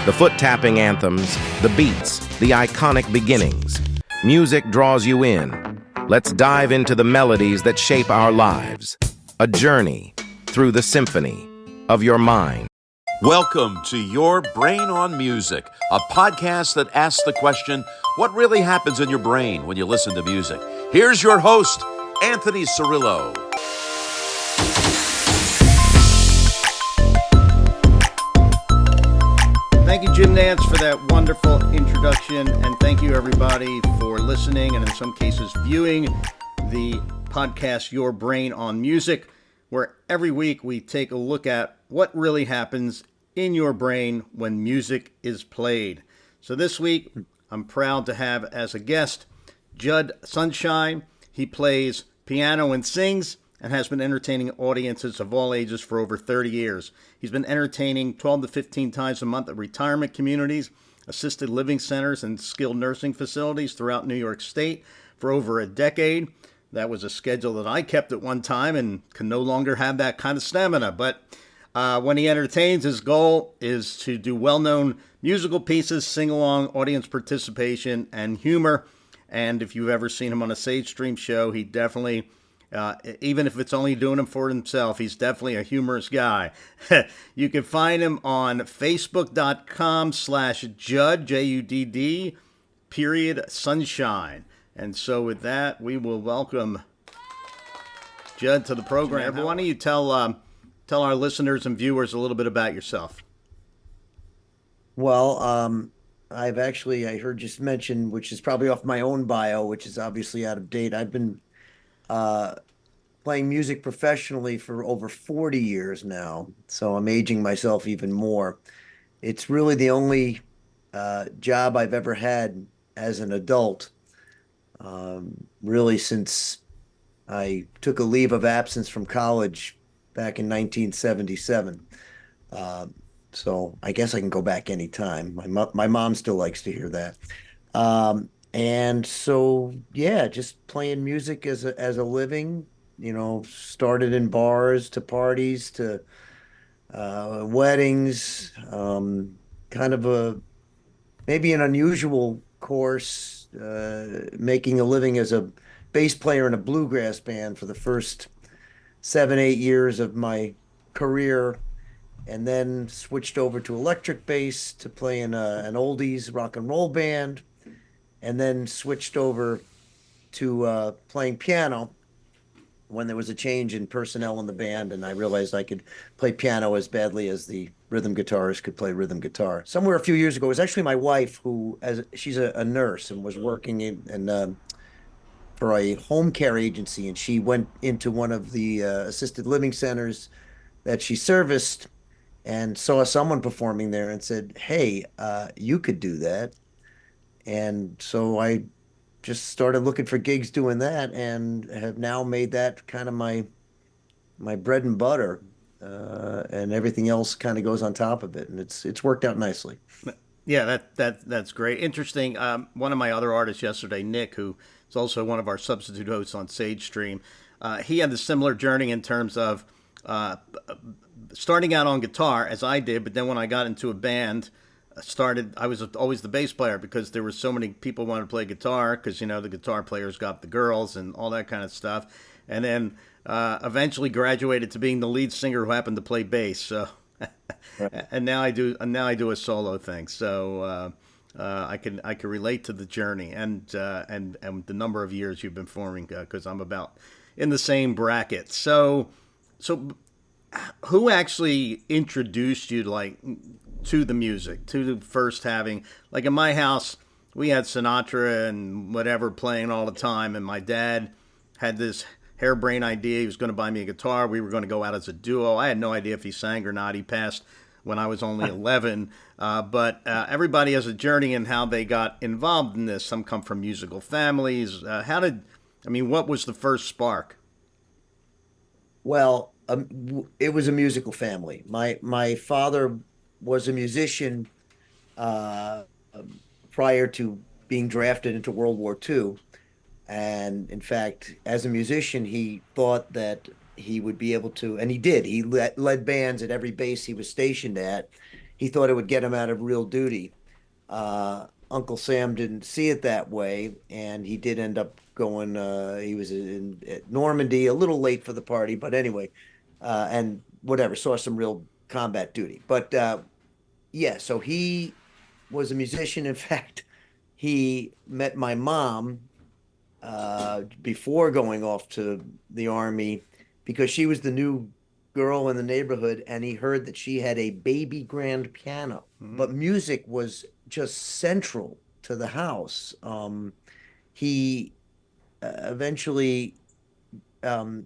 The foot-tapping anthems, the beats, the iconic beginnings. Music draws you in. Let's dive into the melodies that shape our lives. A journey through the symphony of your mind. Welcome to Your Brain on Music, a podcast that asks the question, what really happens in your brain when you listen to music? Here's your host, Anthony Cirillo. Thank you, Jim Nance, for that wonderful introduction, and thank you, everybody, for listening and in some cases viewing the podcast Your Brain on Music, where every week we take a look at what really happens in your brain when music is played. So this week, I'm proud to have as a guest Judd Sunshine. He plays piano and sings and has been entertaining audiences of all ages for over 30 years. He's been entertaining 12 to 15 times a month at retirement communities, assisted living centers, and skilled nursing facilities throughout New York State for over a decade. That was a schedule that I kept at one time and can no longer have that kind of stamina. But when he entertains, his goal is to do well-known musical pieces, sing-along, audience participation, and humor. And if you've ever seen him on a Sage Stream show, he definitely... even if it's only doing him for himself, he's definitely a humorous guy. You can find him on facebook.com/Judd, Judd, Sunshine. And so with that, we will welcome Judd to the program. Why don't you tell our listeners and viewers a little bit about yourself? Well, I heard just mentioned, which is probably off my own bio, which is obviously out of date. I've been playing music professionally for over 40 years now, so I'm aging myself even more. It's really the only job I've ever had as an adult, really since I took a leave of absence from college back in 1977. So I guess I can go back anytime. My mom still likes to hear that. And so, yeah, just playing music as a living, started in bars to parties to weddings, kind of maybe an unusual course, making a living as a bass player in a bluegrass band for the first 7-8 years of my career, and then switched over to electric bass to play in an oldies rock and roll band, and then switched over to playing piano when there was a change in personnel in the band, and I realized I could play piano as badly as the rhythm guitarist could play rhythm guitar. Somewhere a few years ago, it was actually my wife she's a nurse and was working for a home care agency, and she went into one of the assisted living centers that she serviced and saw someone performing there and said, "Hey, you could do that." And so I just started looking for gigs doing that, and have now made that kind of my bread and butter, and everything else kind of goes on top of it, and it's worked out nicely. Yeah, that's great. Interesting. One of my other artists yesterday, Nick, who is also one of our substitute hosts on Sage Stream, he had a similar journey in terms of starting out on guitar as I did, but then when I got into a band, I was always the bass player because there were so many people wanted to play guitar because, the guitar players got the girls and all that kind of stuff. And then eventually graduated to being the lead singer who happened to play bass. So, and now I do a solo thing. So I can relate to the journey and the number of years you've been performing because I'm about in the same bracket. So who actually introduced you to the music, to the first having, like in my house, we had Sinatra and whatever playing all the time. And my dad had this harebrained idea. He was going to buy me a guitar. We were going to go out as a duo. I had no idea if he sang or not. He passed when I was only 11. But everybody has a journey in how they got involved in this. Some come from musical families. What was the first spark? Well, it was a musical family. My father was a musician prior to being drafted into World War II. And in fact, as a musician, he thought that he would be able to, and he did. He led bands at every base he was stationed at. he thought it would get him out of real duty. Uncle Sam didn't see it that way, and he did end up going. He was in at Normandy, a little late for the party, but anyway, and whatever, saw some real combat duty. But yeah, so he was a musician. In fact, he met my mom before going off to the army because she was the new girl in the neighborhood, and he heard that she had a baby grand piano. But music was just central to the house. He eventually um,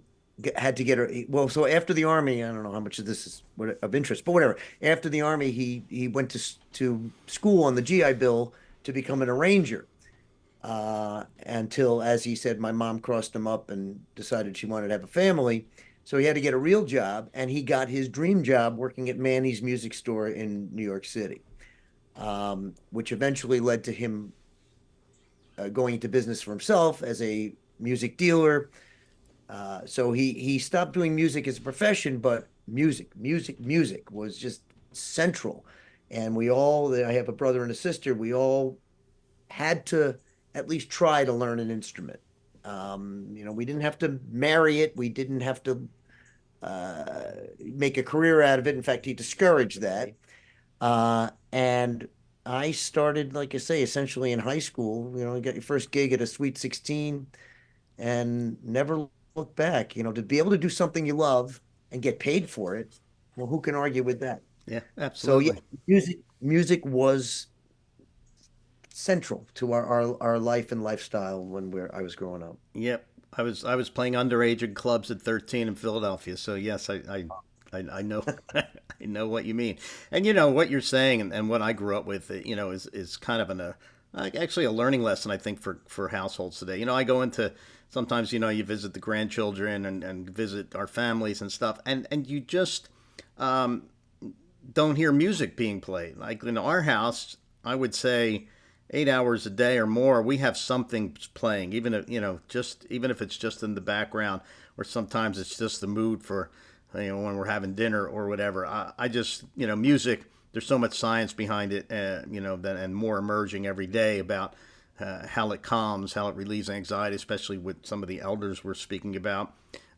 had to get her. Well, so after the army, I don't know how much of this is of interest, but whatever. After the army, he went to school on the GI Bill to become an arranger. Until, as he said, my mom crossed him up and decided she wanted to have a family. So he had to get a real job, and he got his dream job working at Manny's Music Store in New York City, which eventually led to him going into business for himself as a music dealer. So he stopped doing music as a profession, but music was just central. And we all, I have a brother and a sister, we all had to at least try to learn an instrument. We didn't have to marry it. We didn't have to make a career out of it. In fact, he discouraged that. And I started, like I say, essentially in high school. You got your first gig at a Sweet 16 and never looked back. To be able to do something you love and get paid for it, well, who can argue with that? Yeah, So yeah, absolutely. music was central to our life and lifestyle when I was growing up. Yep. I was playing underage in clubs at 13 in Philadelphia. So yes, I know I know what you mean. And what you're saying and what I grew up with, is kind of actually a learning lesson, I think, for households today. I go into sometimes, you visit the grandchildren and visit our families and stuff, and you just don't hear music being played. Like in our house, I would say 8 hours a day or more, we have something playing, even if even if it's just in the background, or sometimes it's just the mood for when we're having dinner or whatever. I just music. There's so much science behind it, that and more emerging every day about how it calms, how it relieves anxiety, especially with some of the elders we're speaking about.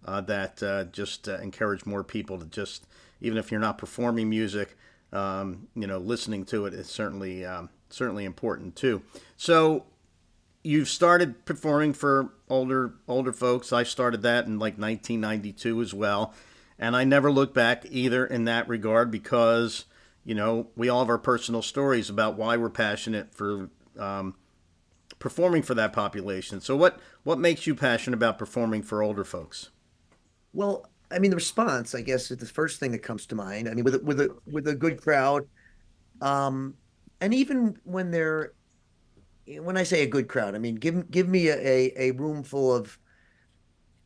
That just encourage more people to just, even if you're not performing music, listening to it is certainly important too. So you've started performing for older folks. I started that in like 1992 as well, and I never looked back either in that regard because we all have our personal stories about why we're passionate for performing for that population. So what makes you passionate about performing for older folks? Well, I mean, the response, I guess, is the first thing that comes to mind. I mean, with a good crowd, and even when I say a good crowd, I mean give me a room full of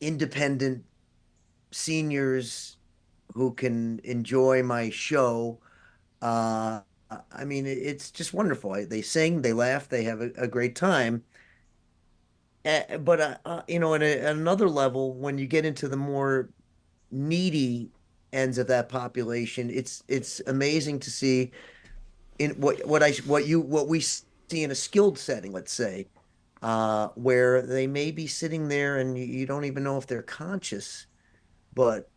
independent seniors who can enjoy my show. Uh, I mean, it's just wonderful. They sing, they laugh, they have a great time. But at another level, when you get into the more needy ends of that population, it's amazing to see in what we see in a skilled setting, let's say, where they may be sitting there and you don't even know if they're conscious, but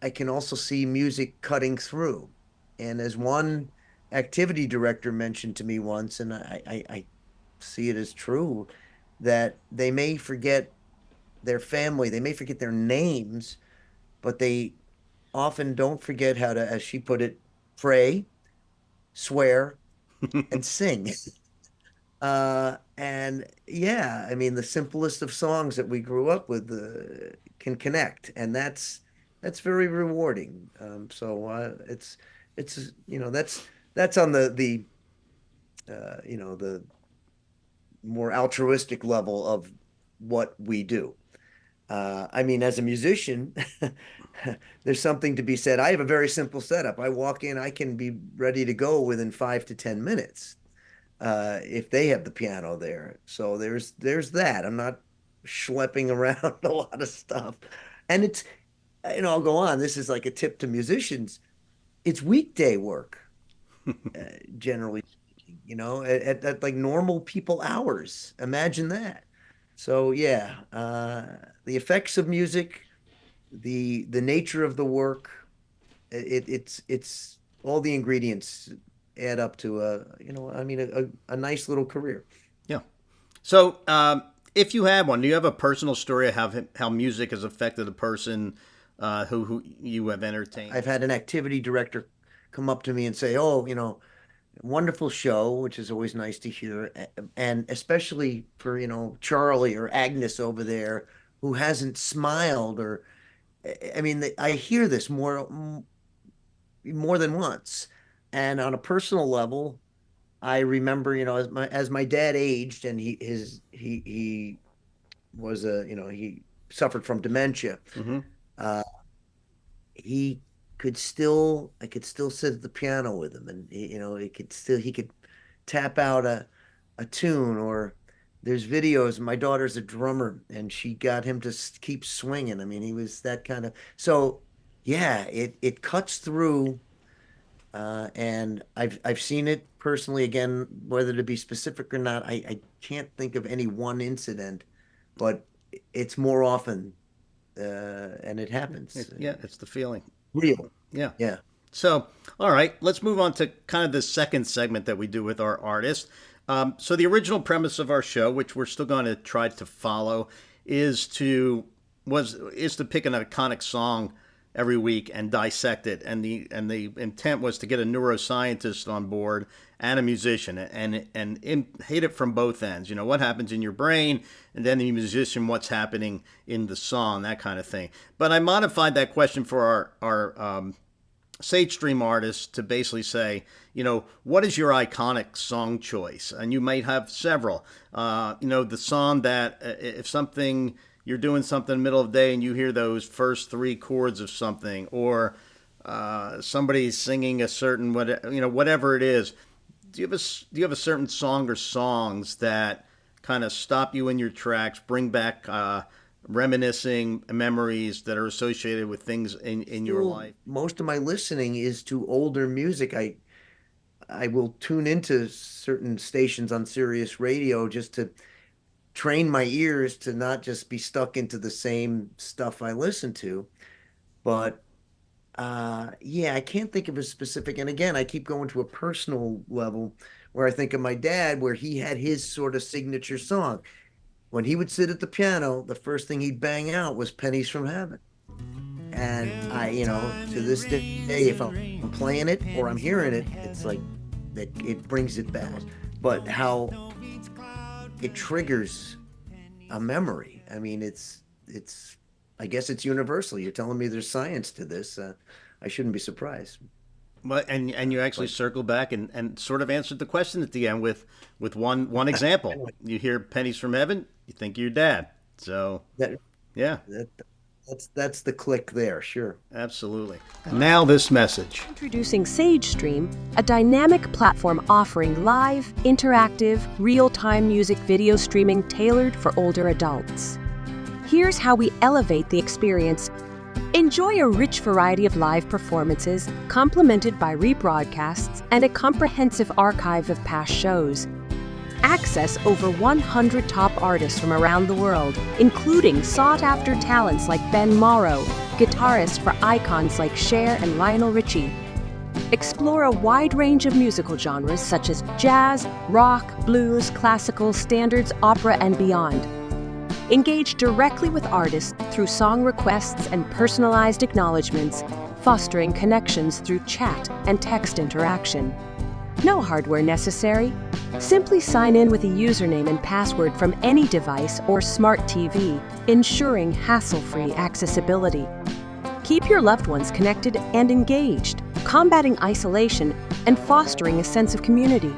I can also see music cutting through. And as one activity director mentioned to me once, and I see it as true, that they may forget their family, they may forget their names, but they often don't forget how to, as she put it, pray, swear, and sing. And yeah, I mean, the simplest of songs that we grew up with can connect, and that's very rewarding. It's that's on the more altruistic level of what we do. I mean, as a musician, there's something to be said. I have a very simple setup. I walk in, I can be ready to go within 5 to 10 minutes if they have the piano there. So there's that. I'm not schlepping around a lot of stuff. And I'll go on. This is like a tip to musicians. It's weekday work. generally speaking, at like normal people hours. Imagine that. So yeah, the effects of music, the nature of the work, it's all the ingredients add up to a nice little career. Yeah. So, if you have one, do you have a personal story of how music has affected a person who you have entertained? I've had an activity director come up to me and say, "Oh, wonderful show," which is always nice to hear, and especially for Charlie or Agnes over there who hasn't smiled or, I mean, I hear this more than once, and on a personal level, I remember, as my dad aged and he was he suffered from dementia. Mm-hmm. Uh, he I could still sit at the piano with him, and he could tap out a tune. Or there's videos. My daughter's a drummer, and she got him to keep swinging. I mean, he was that kind of. So yeah, it cuts through. And I've seen it personally. Again, whether to be specific or not, I can't think of any one incident, but it's more often, and it happens. Yeah, it's the feeling. Real. Yeah. Yeah. So, all right, let's move on to kind of the second segment that we do with our artists. So the original premise of our show, which we're still going to try to follow, is to pick an iconic song every week and dissect it. And the intent was to get a neuroscientist on board and a musician and hit it from both ends. What happens in your brain, and then the musician, what's happening in the song, that kind of thing. But I modified that question for our Sage Stream artists to basically say, what is your iconic song choice? And you might have several. The song that if something you're doing something in the middle of the day and you hear those first three chords of something, or somebody's singing a certain whatever it is. Do you have a certain song or songs that kind of stop you in your tracks, bring back reminiscing memories that are associated with things in your life? Most of my listening is to older music. I will tune into certain stations on Sirius Radio just to train my ears to not just be stuck into the same stuff I listen to. But yeah, I can't think of a specific. And again, I keep going to a personal level where I think of my dad, where he had his sort of signature song. When he would sit at the piano, the first thing he'd bang out was Pennies from Heaven. And to this day, if I'm playing it or I'm hearing it, it's like that, it brings it back. But how it triggers a memory. I mean, it's I guess it's universal. You're telling me there's science to this. I shouldn't be surprised. But and you actually circled back and sort of answered the question at the end with one example. You hear Pennies from Heaven, you think of your dad. So yeah. That's the click there, sure. Absolutely. And now this message. Introducing Sage Stream, a dynamic platform offering live, interactive, real-time music video streaming tailored for older adults. Here's how we elevate the experience. Enjoy a rich variety of live performances, complemented by rebroadcasts and a comprehensive archive of past shows. Access over 100 top artists from around the world, including sought-after talents like Ben Morrow, guitarist for icons like Cher and Lionel Richie. Explore a wide range of musical genres such as jazz, rock, blues, classical, standards, opera, and beyond. Engage directly with artists through song requests and personalized acknowledgments, fostering connections through chat and text interaction. No hardware necessary. Simply sign in with a username and password from any device or smart TV, ensuring hassle-free accessibility. Keep your loved ones connected and engaged, combating isolation and fostering a sense of community.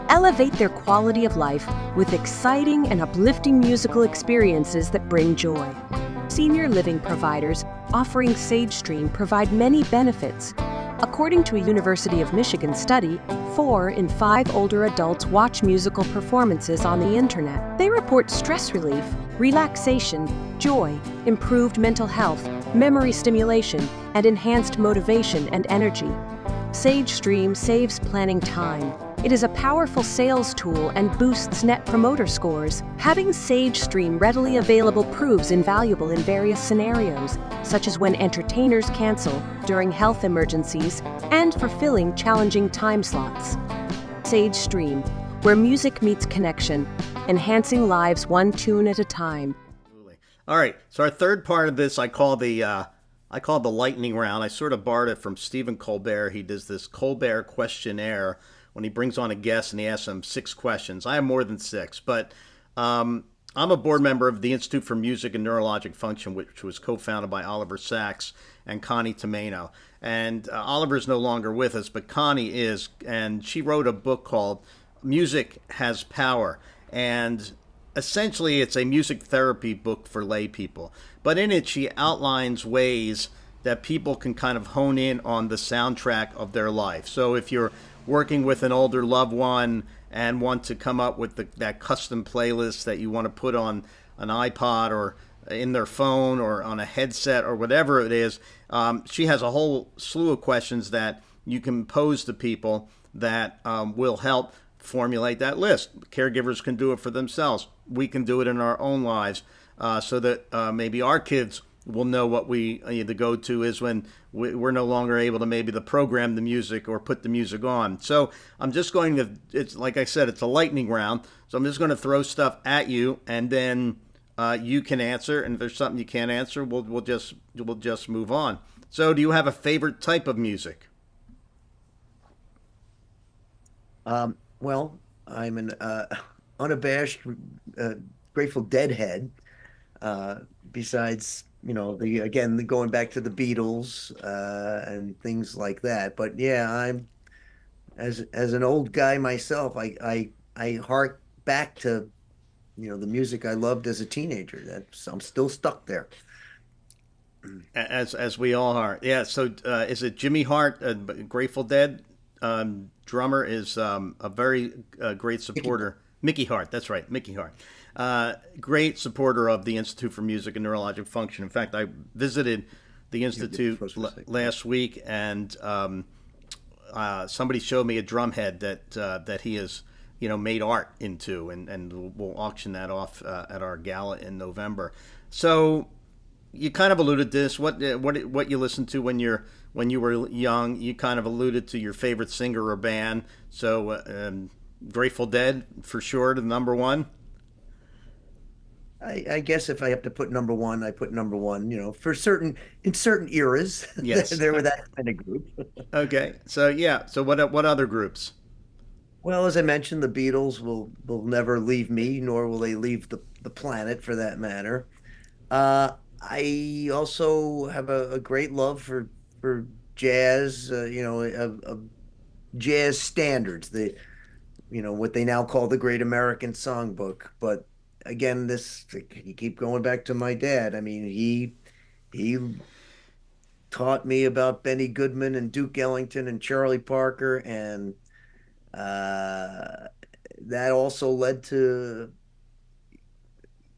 Elevate their quality of life with exciting and uplifting musical experiences that bring joy. Senior living providers offering Sage Stream provide many benefits. According to a University of Michigan study, 4 in 5 older adults watch musical performances on the internet. They report stress relief, relaxation, joy, improved mental health, memory stimulation, and enhanced motivation and energy. Sage Stream saves planning time. It is a powerful sales tool and boosts Net Promoter Scores. Having Sage Stream readily available proves invaluable in various scenarios, such as when entertainers cancel, during health emergencies, and for filling challenging time slots. Sage Stream, where music meets connection, enhancing lives one tune at a time. All right, so our third part of this I call the lightning round. I sort of borrowed it from Stephen Colbert. He does this Colbert questionnaire when he brings on a guest and he asks them 6 questions. I have more than 6, but I'm a board member of the Institute for Music and Neurologic Function, which was co-founded by Oliver Sacks and Connie Tomaino. And Oliver's no longer with us, but Connie is, and she wrote a book called Music Has Power. And essentially, it's a music therapy book for lay people. But in it, she outlines ways that people can kind of hone in on the soundtrack of their life. So if you're working with an older loved one and want to come up with that custom playlist that you want to put on an iPod or in their phone or on a headset or whatever it is, she has a whole slew of questions that you can pose to people that will help formulate that list. Caregivers can do it for themselves. We can do it in our own lives, so that maybe our kids will know what the go-to is when we're no longer able to maybe to program the music or put the music on. So I'm just going to, it's like I said, it's a lightning round. So I'm just going to throw stuff at you, and then you can answer. And if there's something you can't answer, we'll just move on. So do you have a favorite type of music? Well, I'm an unabashed Grateful Dead head. Besides, going back to the Beatles and things like that. But yeah, I'm as an old guy myself. I hark back to the music I loved as a teenager. I'm still stuck there. As we all are. Yeah. So is it Jimmy Hart, Grateful Dead? Drummer is a very great supporter. Mickey Hart, that's right, Mickey Hart. Great supporter of the Institute for Music and Neurologic Function. In fact, I visited the Institute last week, and somebody showed me a drum head that he has made art into, and we'll auction that off at our gala in November. So you kind of alluded to this. What you listened to when you were young? You kind of alluded to your favorite singer or band. So Grateful Dead for sure, the number one. I guess if I have to put number one, I put number one. For in certain eras, Yes, there were that kind of group. Okay, so yeah. So what other groups? Well, as I mentioned, the Beatles will never leave me, nor will they leave the planet for that matter. I also have a great love for jazz, of jazz standards, what they now call the Great American Songbook. But again, you keep going back to my dad. I mean, he taught me about Benny Goodman and Duke Ellington and Charlie Parker, and that also led to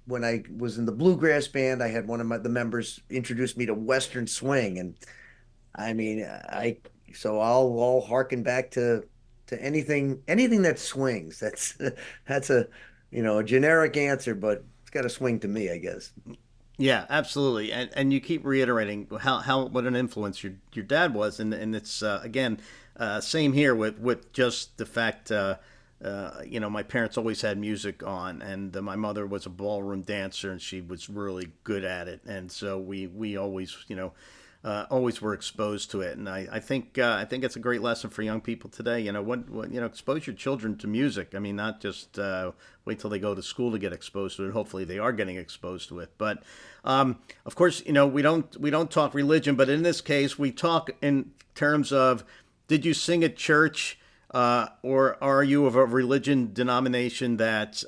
when I was in the bluegrass band. I had one of the members introduce me to Western swing, and I mean, so I'll harken back to anything that swings. That's a generic answer, but it's got to swing to me, I guess. Yeah, absolutely. And you keep reiterating how what an influence your dad was, and it's again same here with just the fact my parents always had music on, and my mother was a ballroom dancer, and she was really good at it, and so we always always were exposed to it. And I think it's a great lesson for young people today. Expose your children to music. I mean, not just wait till they go to school to get exposed to it. Hopefully they are getting exposed to it. But of course, we don't talk religion, but in this case we talk in terms of, did you sing at church, or are you of a religion denomination that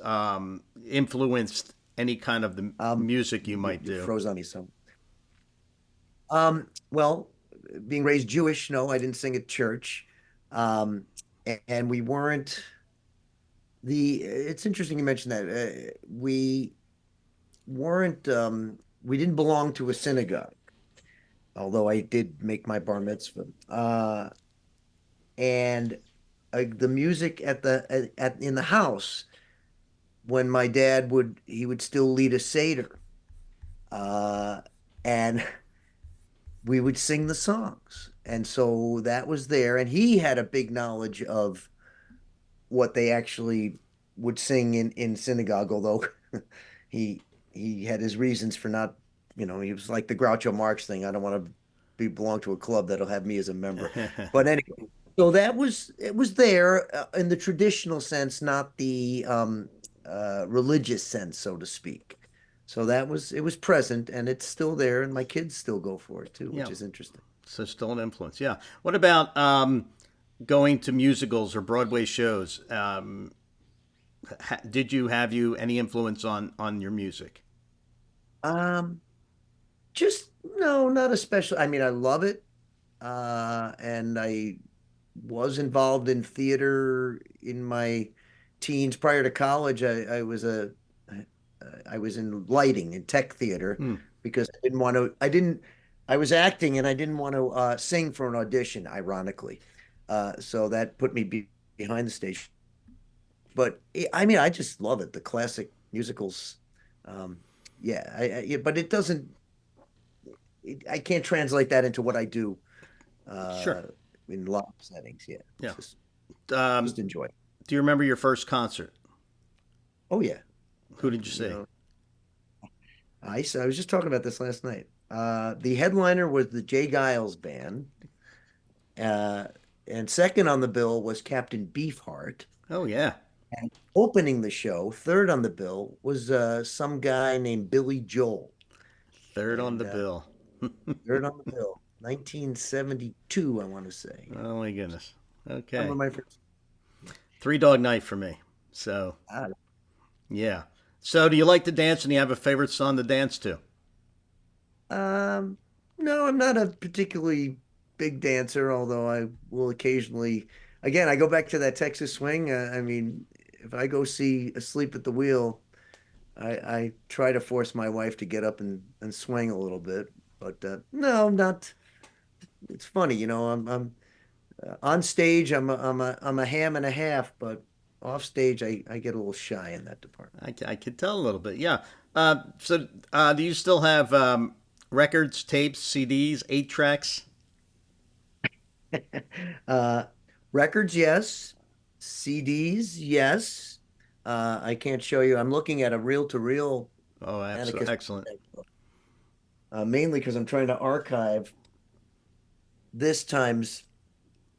influenced any kind of the music you might do? Froze on me some. Well, being raised Jewish, no, I didn't sing at church. And we weren't it's interesting you mentioned that. We weren't, we didn't belong to a synagogue, although I did make my bar mitzvah. and the music at in the house when my dad would still lead a seder, uh, and we would sing the songs, and so that was there, and he had a big knowledge of what they actually would sing in synagogue, although he he had his reasons for not, he was like the Groucho Marx thing. I don't want to belong to a club that'll have me as a member. But anyway, so it was there in the traditional sense, not the religious sense, so to speak. So it was present, and it's still there, and my kids still go for it too, Yeah. which is interesting. So still an influence. Yeah. What about going to musicals or Broadway shows? Did you have you any influence on your music? Um, just no, not especially. I mean, I love it. And I was involved in theater in my teens. Prior to college, I was in lighting in tech theater Hmm. because I was acting and I didn't want to sing for an audition, ironically. So that put me behind the stage. But I mean, I just love it. The classic musicals. Um, yeah, yeah, but it doesn't, I can't translate that into what I do Sure. uh, in live settings. Yeah, Yeah. just Um, enjoy it. do you remember your first concert? Oh yeah, Who did you you see? know, I was just talking about this last night. The headliner was the Jay Giles band, uh, and second on the bill was Captain Beefheart. Oh yeah. And opening the show, third on the bill was some guy named Billy Joel, Third on and the bill. third on the bill, 1972, I want to say. Yeah. Oh my goodness. Some Okay. of my first. Three Dog Night for me. So Ah, yeah. So do you like to dance and you have a favorite song to dance to? Um, no, I'm not a particularly big dancer, although I will occasionally. Again, I go back to that Texas swing. I mean, if I go see Asleep at the Wheel, I try to force my wife to get up and swing a little bit. But no, not. It's funny, I'm on stage. I'm a ham and a half, but off stage, I get a little shy in that department. I could tell a little bit. Yeah. Do you still have records, tapes, CDs, 8 tracks? Uh, Records, yes. CDs, yes. I can't show you. I'm looking at a reel-to-reel Oh, and a absolutely. cassette, Excellent. mainly because I'm trying to archive this times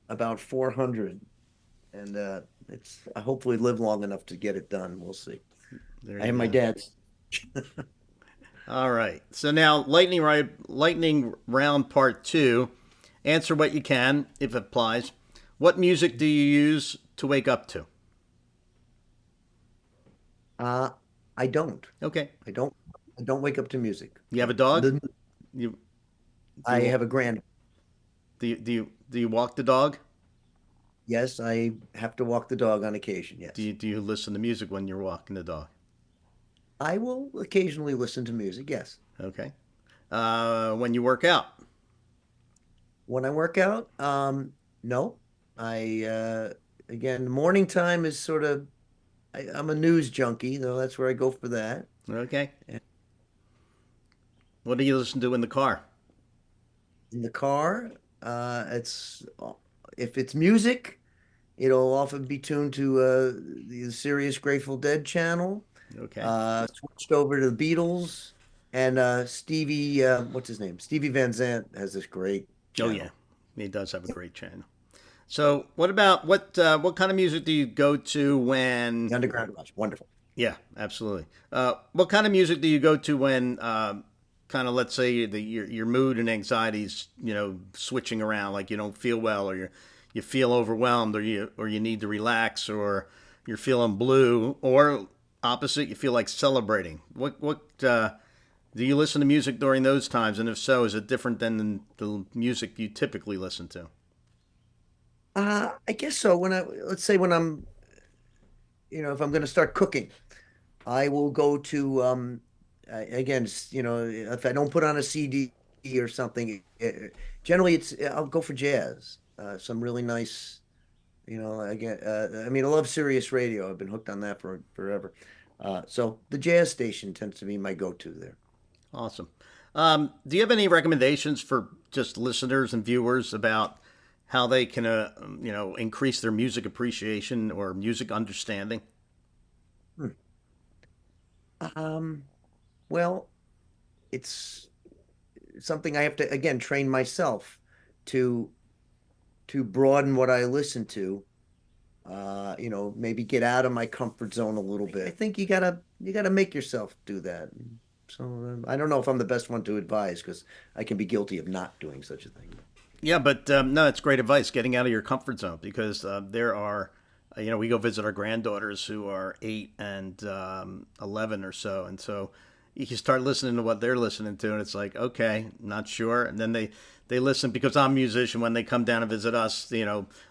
about 400, and it's I hopefully live long enough to get it done. We'll see. There I you have my go. dad's. All right. So now, lightning round part two. Answer what you can, if it applies. What music do you use to wake up to? Uh, I don't. Okay. I don't. I don't wake up to music. You have a dog? The, You do I you have a grand. do you walk the dog? Yes, I have to walk the dog on occasion. Yes. Do you listen to music when you're walking the dog? I will occasionally listen to music, yes. Okay. When you work out. When I work out, no. I again, morning time is sort of I'm a news junkie, though that's where I go for that. Okay. And What do you listen to in the car? in the car, it's if it's music, it'll often be tuned to the Serious Grateful Dead channel. Okay. Switched over to the Beatles and Stevie, what's his name? Stevie Van Zandt has this great Oh yeah, channel. he does have a great channel. So what about what kind of music do you go to The when? Underground Rush, wonderful. Yeah, absolutely. What kind of music do you go to when kind of let's say your mood and anxieties switching around, like you don't feel well or you feel overwhelmed or you need to relax or you're feeling blue or opposite you feel like celebrating. What do you listen to music during those times, and if so, is it different than the music you typically listen to? I guess so. Let's say when I'm, if I'm going to start cooking, I will go to, again, if I don't put on a CD or something, generally I'll go for jazz. Some really nice, You know, again, I mean, I love Sirius Radio. I've been hooked on that for forever. So the jazz station tends to be my go-to there. Awesome. Do you have any recommendations for just listeners and viewers about how they can, increase their music appreciation or music understanding? Hmm. Um, well, it's something I have to again train myself to broaden what I listen to. Maybe get out of my comfort zone a little bit. I think you gotta make yourself do that. So I don't know if I'm the best one to advise because I can be guilty of not doing such a thing. Yeah, but no, it's great advice getting out of your comfort zone because there are, we go visit our granddaughters who are 8 and 11 or so. And so you can start listening to what they're listening to, and it's like, okay, not sure. And then they listen because I'm a musician. When they come down and visit us,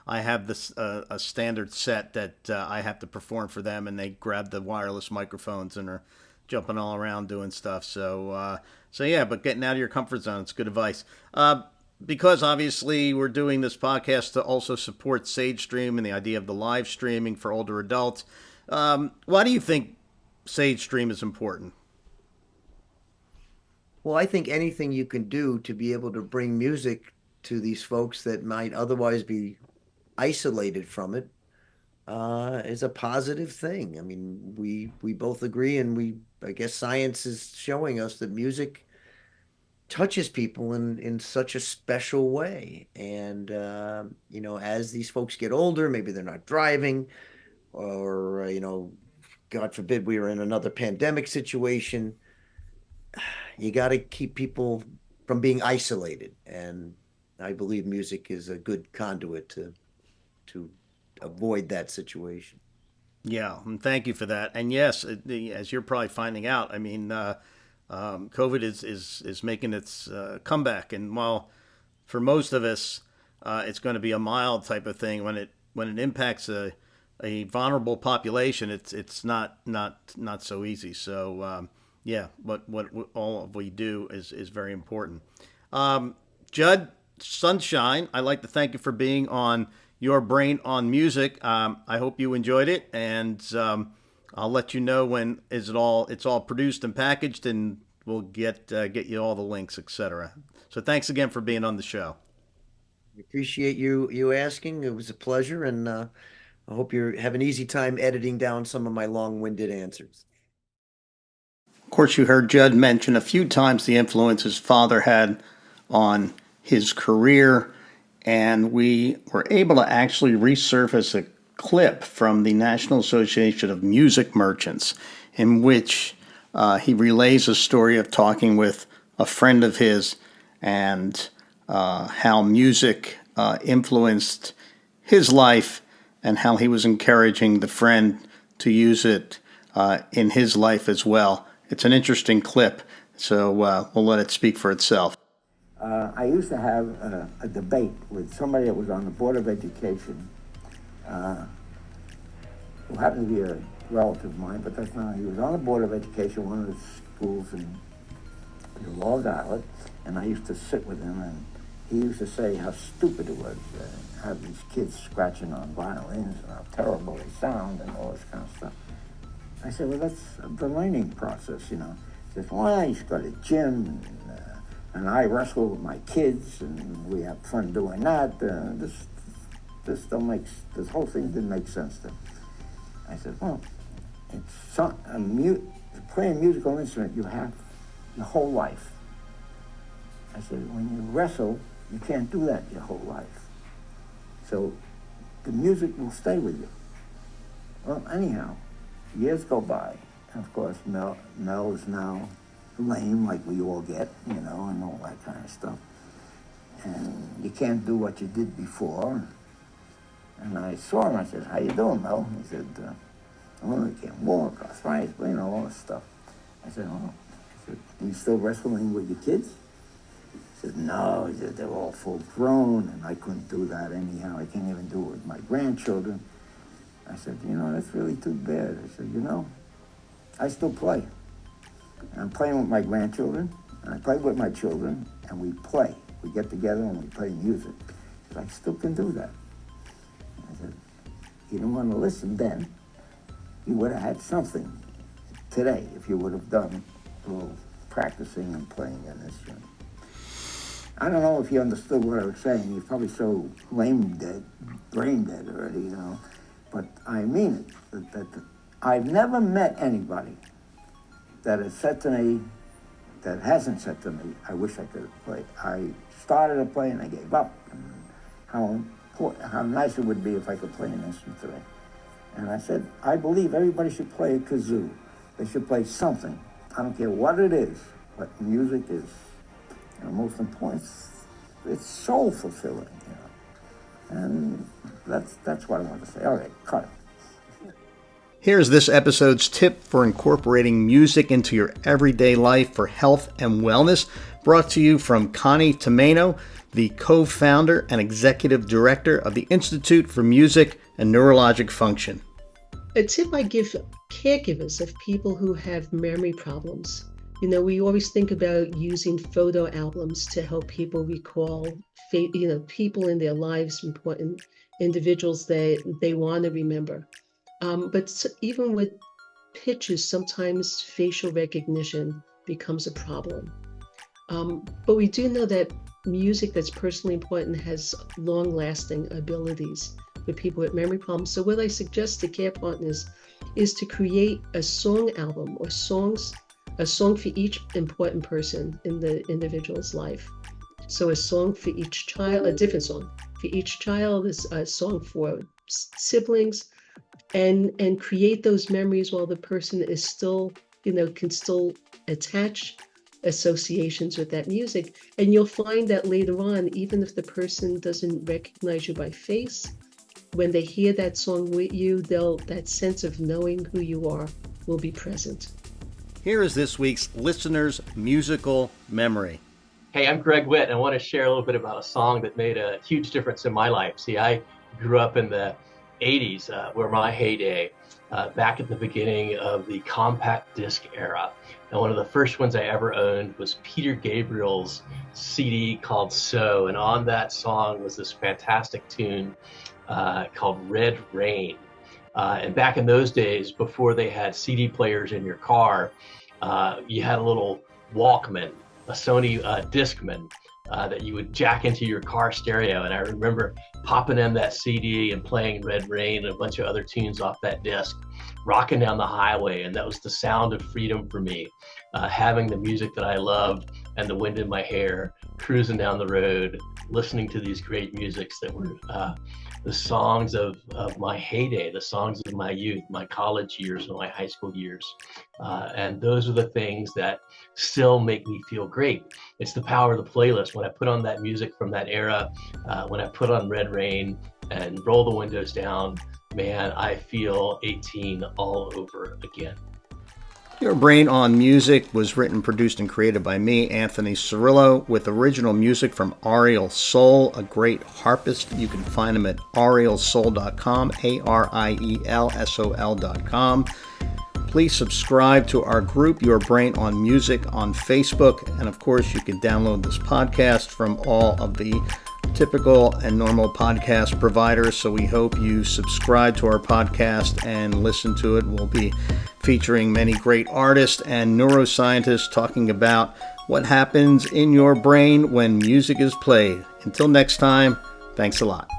I have this a standard set that I have to perform for them, and they grab the wireless microphones and are jumping all around doing stuff. So yeah, but getting out of your comfort zone, it's good advice. Because obviously we're doing this podcast to also support Sage Stream and the idea of the live streaming for older adults. Why do you think Sage Stream is important? Well, I think anything you can do to be able to bring music to these folks that might otherwise be isolated from it is a positive thing. I mean, we both agree, and I guess science is showing us that music touches people in such a special way. And as these folks get older, maybe they're not driving, or God forbid we were in another pandemic situation. You got to keep people from being isolated, and I believe music is a good conduit to avoid that situation. Yeah, and thank you for that. And yes, as you're probably finding out, I mean, COVID is making its comeback, and while for most of us it's going to be a mild type of thing, when it impacts a vulnerable population, it's not so easy. So yeah, what all we do is very important. Judd Sunshine, I'd like to thank you for being on Your Brain on Music. I hope you enjoyed it, and I'll let you know when it's all produced and packaged, and we'll get you all the links, etc. So thanks again for being on the show. I appreciate you asking. It was a pleasure, and I hope you have an easy time editing down some of my long-winded answers. Of course, you heard Judd mention a few times the influence his father had on his career, and we were able to actually resurface a clip from the National Association of Music Merchants in which he relays a story of talking with a friend of his and how music influenced his life and how he was encouraging the friend to use it in his life as well. It's an interesting clip, so we'll let it speak for itself. I used to have a debate with somebody that was on the Board of Education, who happened to be a relative of mine, but that's not. He was on the Board of Education, one of the schools in Long Island, and I used to sit with him, and he used to say how stupid it was to have these kids scratching on violins and how terrible they sound and all this kind of stuff. I said, well, that's the learning process, He says, well, you should go to the gym, and I wrestle with my kids, and we have fun doing that. This whole thing didn't make sense to me. I said, well, playing a musical instrument, you have your whole life. I said, when you wrestle, you can't do that your whole life. So the music will stay with you. Well, anyhow, years go by, and of course Mel is now lame like we all get, and all that kind of stuff. And you can't do what you did before. And I saw him, I said, how you doing, Mel? He said, I can't walk, arthritis, all this stuff. I said, oh. I said, are you still wrestling with your kids? He said, no. He said, they're all full grown, and I couldn't do that anyhow. I can't even do it with my grandchildren. I said, that's really too bad. I said, I still play. And I'm playing with my grandchildren, and I play with my children, and we play. We get together and we play music. I said, I still can do that. I said, you didn't want to listen then, you would have had something today if you would have done a little practicing and playing an instrument. I don't know if you understood what I was saying. You're probably so brain dead already, you know. But I mean it. That I've never met anybody that has said to me, that hasn't said to me, I wish I could have played. I started to play and I gave up. And how nice it would be if I could play an instrument today. And I said, I believe everybody should play a kazoo. They should play something. I don't care what it is, but music is, you know, most important. It's soul fulfilling, you know. And that's what I want to say. All right, cut it. Here's this episode's tip for incorporating music into your everyday life for health and wellness, brought to you from Connie Tomaino, the co-founder and executive director of the Institute for Music and Neurologic Function. A tip I give caregivers of people who have memory problems. You know, we always think about using photo albums to help people recall, people in their lives, important individuals that they want to remember. But even with pictures, sometimes facial recognition becomes a problem. But we do know that music that's personally important has long-lasting abilities with people with memory problems. So what I suggest to care partners is to create a song album or a song for each important person in the individual's life. So a song for each child, a different song for each child, is a song for siblings, and create those memories while the person is still, can still attach associations with that music. And you'll find that later on, even if the person doesn't recognize you by face, when they hear that song with you, that sense of knowing who you are will be present. Here is this week's listener's musical memory. Hey, I'm Greg Whitt, and I want to share a little bit about a song that made a huge difference in my life. See, I grew up in the 80s, were my heyday, back at the beginning of the compact disc era. And one of the first ones I ever owned was Peter Gabriel's CD called So, and on that song was this fantastic tune called Red Rain. And back in those days, before they had CD players in your car, you had a little Walkman, a Sony Discman, that you would jack into your car stereo. And I remember popping in that CD and playing Red Rain and a bunch of other tunes off that disc, rocking down the highway. And that was the sound of freedom for me, having the music that I loved and the wind in my hair, cruising down the road, listening to these great musics that were the songs of my heyday, the songs of my youth, my college years and my high school years. And those are the things that still make me feel great. It's the power of the playlist. When I put on that music from that era, when I put on Red Rain and roll the windows down, man, I feel 18 all over again. Your Brain on Music was written, produced, and created by me, Anthony Cirillo, with original music from Ariel Soul, a great harpist. You can find him at arielsoul.com, ARIELSOL.com. Please subscribe to our group, Your Brain on Music, on Facebook. And of course, you can download this podcast from all of the typical and normal podcast providers. So we hope you subscribe to our podcast and listen to it. We'll be featuring many great artists and neuroscientists talking about what happens in your brain when music is played. Until next time, thanks a lot.